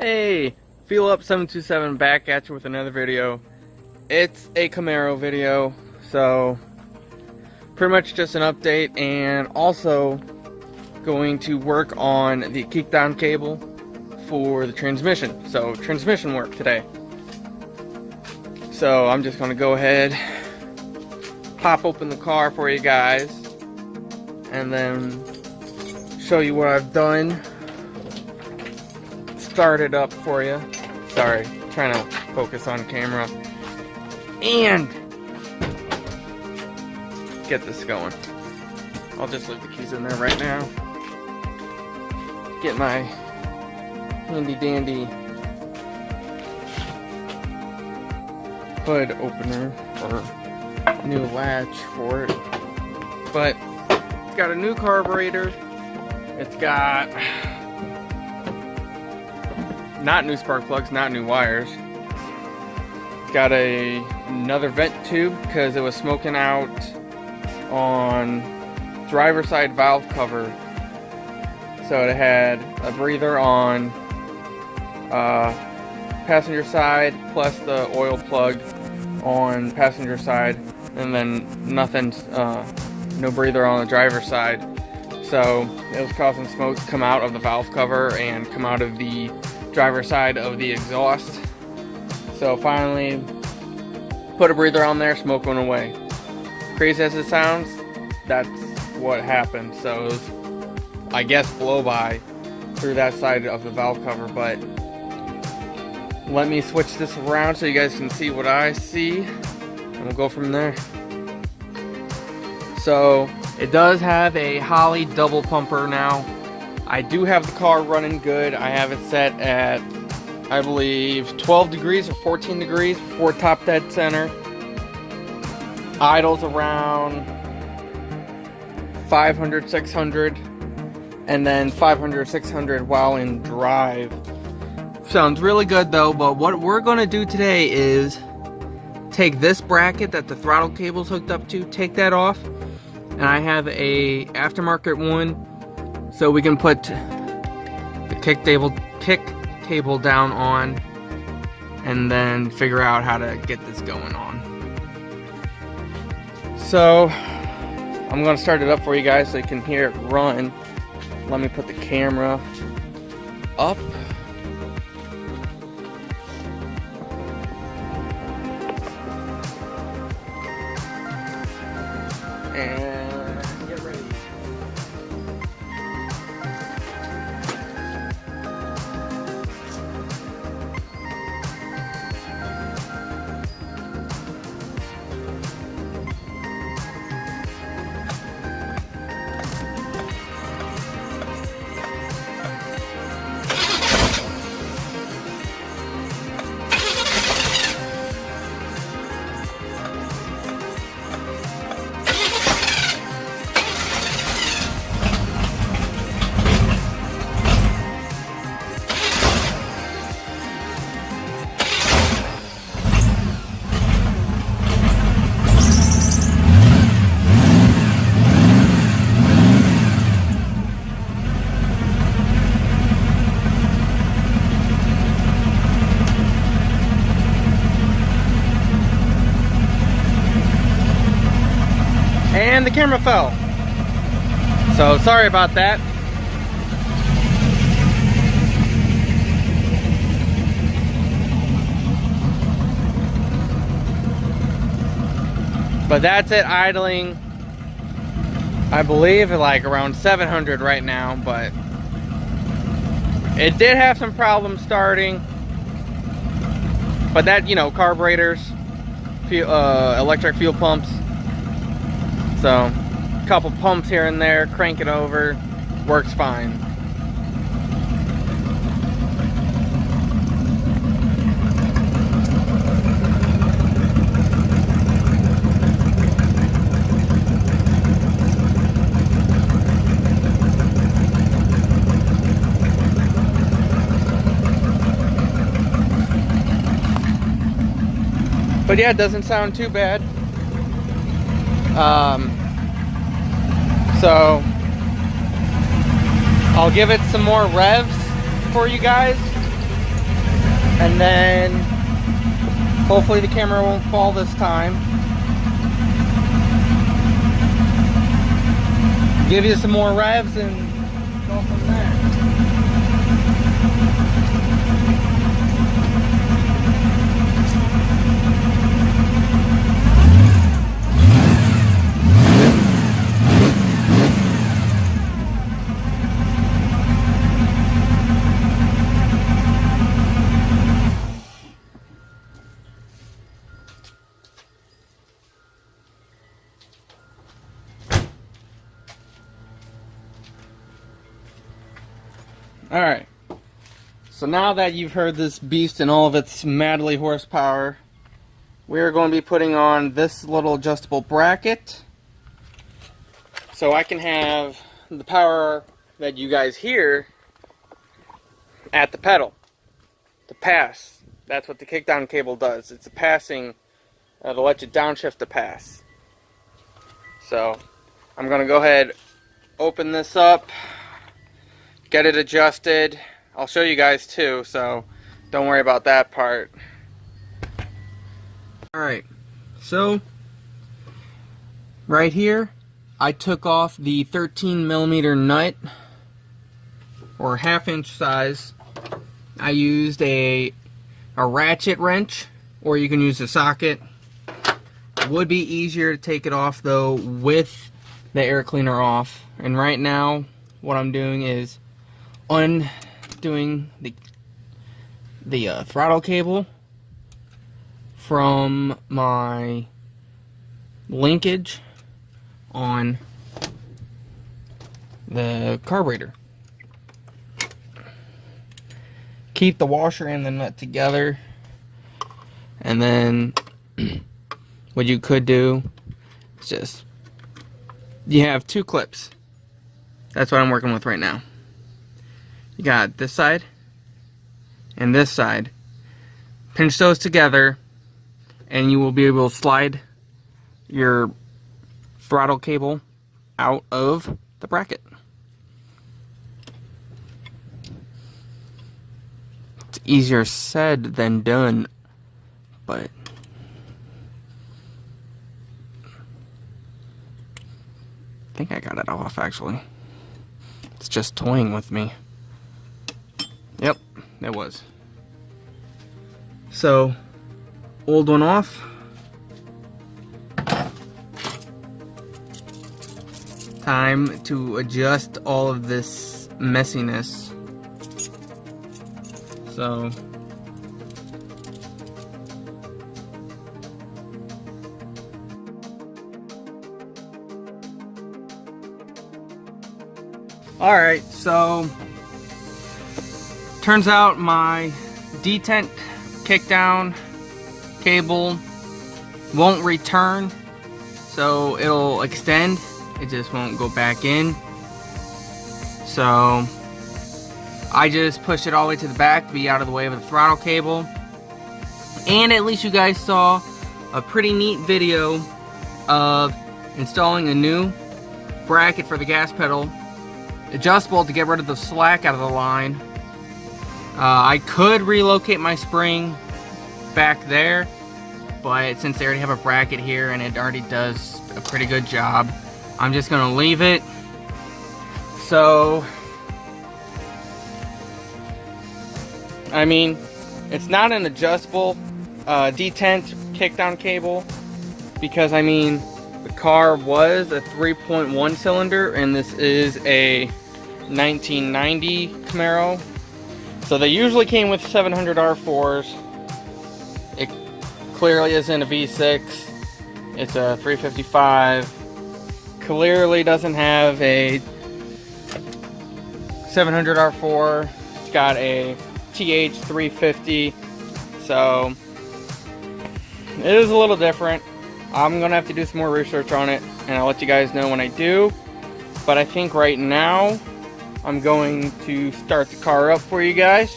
Hey, Feel Up 727 back at you with another video. It's a Camaro video, so pretty much just an update, and also going to work on the kickdown cable for the transmission. So transmission work today. So I'm just gonna go ahead, pop open the car for you guys, and then show you what I've done. Start it up for you. Sorry, trying to focus on camera and get this going. I'll just leave the keys in there right now. Get my handy dandy hood opener or new latch for it. But it's got a new carburetor. It's got not new spark plugs, not new wires. It's got another vent tube because it was smoking out on driver's side valve cover. So it had a breather on passenger side plus the oil plug on passenger side, and then nothing, no breather on the driver's side. So it was causing smoke to come out of the valve cover and come out of the driver's side of the exhaust. So finally put a breather on there, smoke went away. Crazy as it sounds, that's what happened. So it was, I guess, blow by through that side of the valve cover. But let me switch this around so you guys can see what I see, and we'll go from there. So it does have a Holley double pumper now. I do have the car running good. I have it set at, I believe, 12 degrees or 14 degrees before top dead center. Idles around 500, 600, and then 500, 600 while in drive. Sounds really good though, but what we're gonna do today is take this bracket that the throttle cable's hooked up to, take that off, and I have a aftermarket one, so we can put the kick cable down on and then figure out how to get this going on. So I'm going to start it up for you guys so you can hear it run. Let me put the camera up. And get ready. And the camera fell. So sorry about that. But that's it idling. I believe like around 700 right now, but it did have some problems starting. But that, you know, carburetors, electric fuel pumps. So, a couple pumps here and there, crank it over, works fine. But yeah, it doesn't sound too bad. So I'll give it some more revs for you guys And then hopefully the camera won't fall this time. Give you some more revs and go from there. Alright, so now that you've heard this beast and all of its madly horsepower, we're going to be putting on this little adjustable bracket so I can have the power that you guys hear at the pedal, the pass. That's what the kickdown cable does. It's a passing to let you downshift the pass. So I'm going to go ahead, open this up, get it adjusted. I'll show you guys too, so don't worry about that part. Alright, so right here I took off the 13mm nut, or 1/2 inch size. I used a ratchet wrench, or you can use a socket. It would be easier to take it off though with the air cleaner off. And right now what I'm doing is undoing the throttle cable from my linkage on the carburetor. Keep the washer and the nut together, and then what you could do is just, you have 2 clips. That's what I'm working with right now. You got this side and this side. Pinch those together and you will be able to slide your throttle cable out of the bracket. It's easier said than done, but I think I got it off actually. It's just toying with me. Yep, it was. So, old one off. Time to adjust all of this messiness. So, alright, so turns out my detent kickdown cable won't return, so it'll extend, it just won't go back in. So I just pushed it all the way to the back to be out of the way of the throttle cable. And at least you guys saw a pretty neat video of installing a new bracket for the gas pedal, adjustable to get rid of the slack out of the line. I could relocate my spring back there, but since they already have a bracket here and it already does a pretty good job, I'm just gonna leave it. So, I mean, it's not an adjustable detent kickdown cable, because I mean, the car was a 3.1 cylinder and this is a 1990 Camaro. So they usually came with 700 R4s. It clearly isn't a V6. It's a 355. Clearly doesn't have a 700 R4. It's got a TH 350. So it is a little different. I'm gonna have to do some more research on it, and I'll let you guys know when I do. But I think right now I'm going to start the car up for you guys.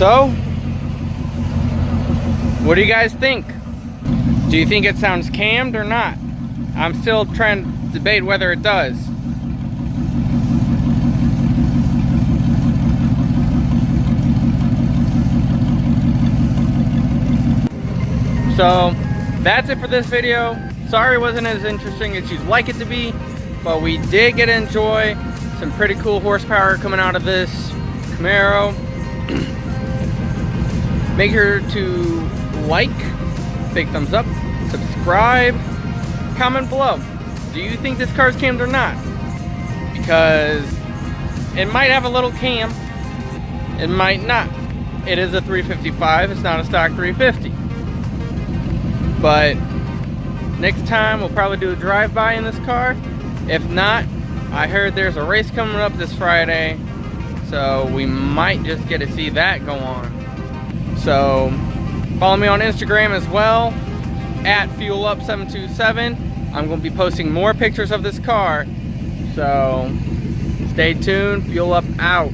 So, what do you guys think? Do you think it sounds cammed or not? I'm still trying to debate whether it does. So, that's it for this video. Sorry it wasn't as interesting as you'd like it to be, but we did get to enjoy some pretty cool horsepower coming out of this Camaro. Make sure to like, big thumbs up, subscribe, comment below. Do you think this car's cammed or not? Because it might have a little cam, it might not. It is a 355, it's not a stock 350. But next time we'll probably do a drive-by in this car. If not, I heard there's a race coming up this Friday, so we might just get to see that go on. So follow me on Instagram as well, at FuelUp727. I'm going to be posting more pictures of this car, so stay tuned. Fuel Up out.